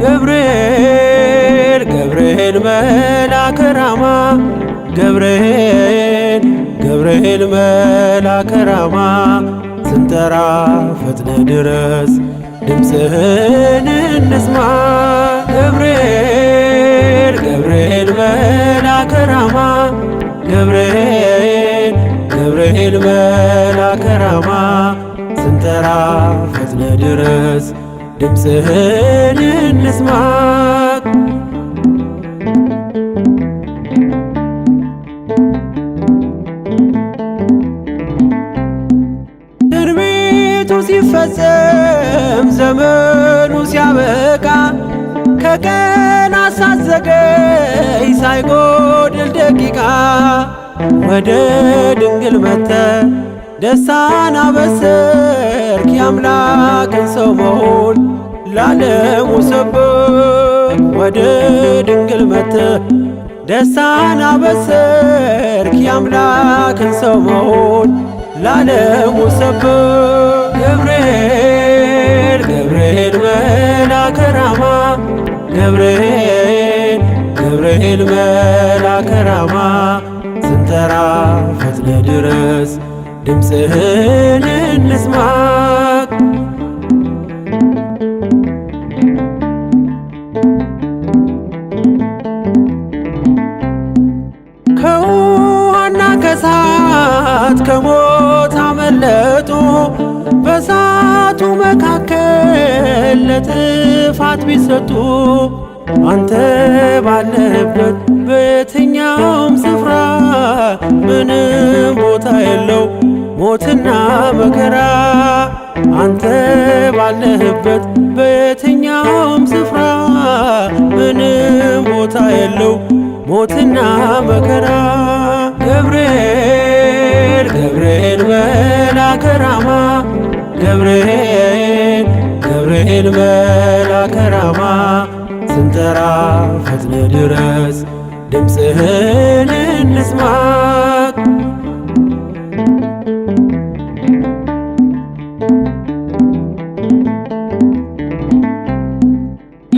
ገብርኤል ገብርኤል መልአከ ራማ ገብርኤል ገብርኤል መልአከ ራማ ስንጠራ ፈጥነ ድረስ ድምፅህን እንስማ ገብርኤል ገብርኤል መልአከ ራማ ገብርኤል ገብርኤል መልአከ ራማ ስንጠራ ፈጥነ ድረስ ድምፅህን እንስማ ትንቢቱ ሲፈጸም ዘመኑ ሲያበቃ ከቀናት ሳትዘገይ ሳይጎድል ደቂቃ ወደ ድንግል መጥተህ ደስታን አበሰርክ የአምላክን ሰው መሆን ለዓለሙ ሰበክ ወደ ድንግል መጥተህ ደስታን አበሰርክ የአምላክን ሰው መሆን ለዓለሙ ሰበክ ገብርኤል ገብርኤል መልአከ ራማ ገብርኤል ገብርኤል መልአከ ራማ ስንጠራ ፈጥነ ድረስ ድምፅህን እንስማ ከውሃና ከእሳት ከሞት አመለጡ በእሳቱ መካከል ለጥፋት ቢሰጡ አንተ ባለህበት በየትኛውም ስፍራ ምንም ቦታ የለው ሞትና መከራ አንተ ባለህበት በየትኛውም ስፍራ ምንም ቦታ የለው ሞትና መከራ ገብርኤል ገብርኤል መልአከ ራማ ገብርኤል ገብርኤል መልአከ ራማ ስንጠራ ፈጥነ ድረስ ድምፅህን እንስማ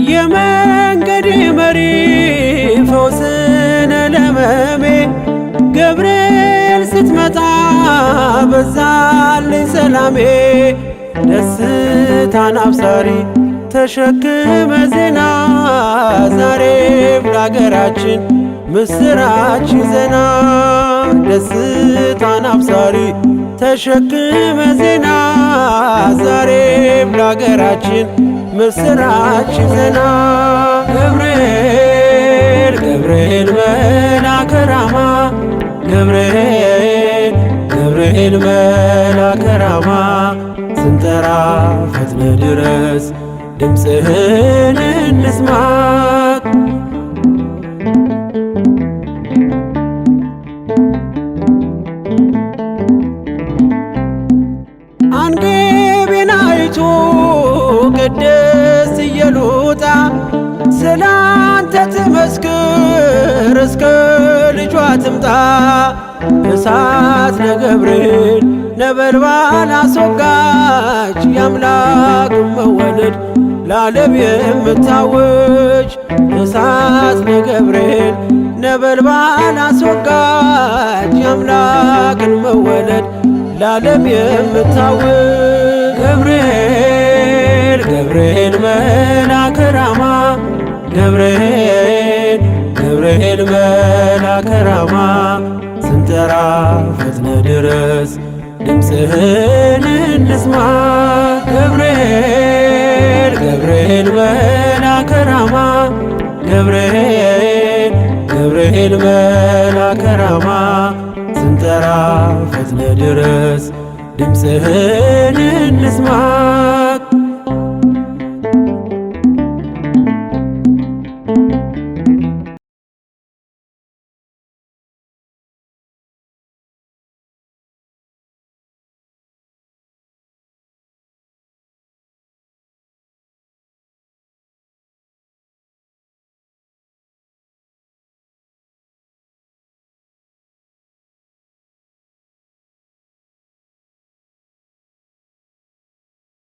የመንገዴ መሪ ፈውስነ ለሕመሜ ገብርኤል ስትመጣ በዛልኝ ሰላሜ ደስታን አብሳሪ ተሸክመ ዜና ዛሬም ለአገራችን ምስራች ዜና ደስታን አብሳሪ ተሸክመ ዜና ዛሬም ለአገራችን ምስራች ዜና ገብርኤል ገብርኤል መልአከ ራማ ገብርኤል ገብርኤል መልአከ ራማ ስንጠራ ፈጥነ ድረስ ድምፅህን እንስማ አንገቤን አይቶ ቅድስት ኢየሉጣ ስላንተ ትመስክር እስከ ልጇ ትምጣ እሳት ነገብርኤል ነበልባል አስወጋች የአምላክን መወለድ ለዓለም የምታወጅ እሳት ነገብርኤል ነበልባል አስወጋች የአምላክን መወለድ ለዓለም የምታወጅ ገብርኤል ገብርኤል መልአከ ራማ ገብርኤል ገብርኤል መልአከ ራማ ስንጠራ ፈጥነ ድረስ ድምፅህን እንስማ ገብርኤል ገብርኤል መልአከ ራማ ገብርኤል ገብርኤል መልአከ ራማ ስንጠራ ፈጥነ ድረስ ድምፅህን እንስማ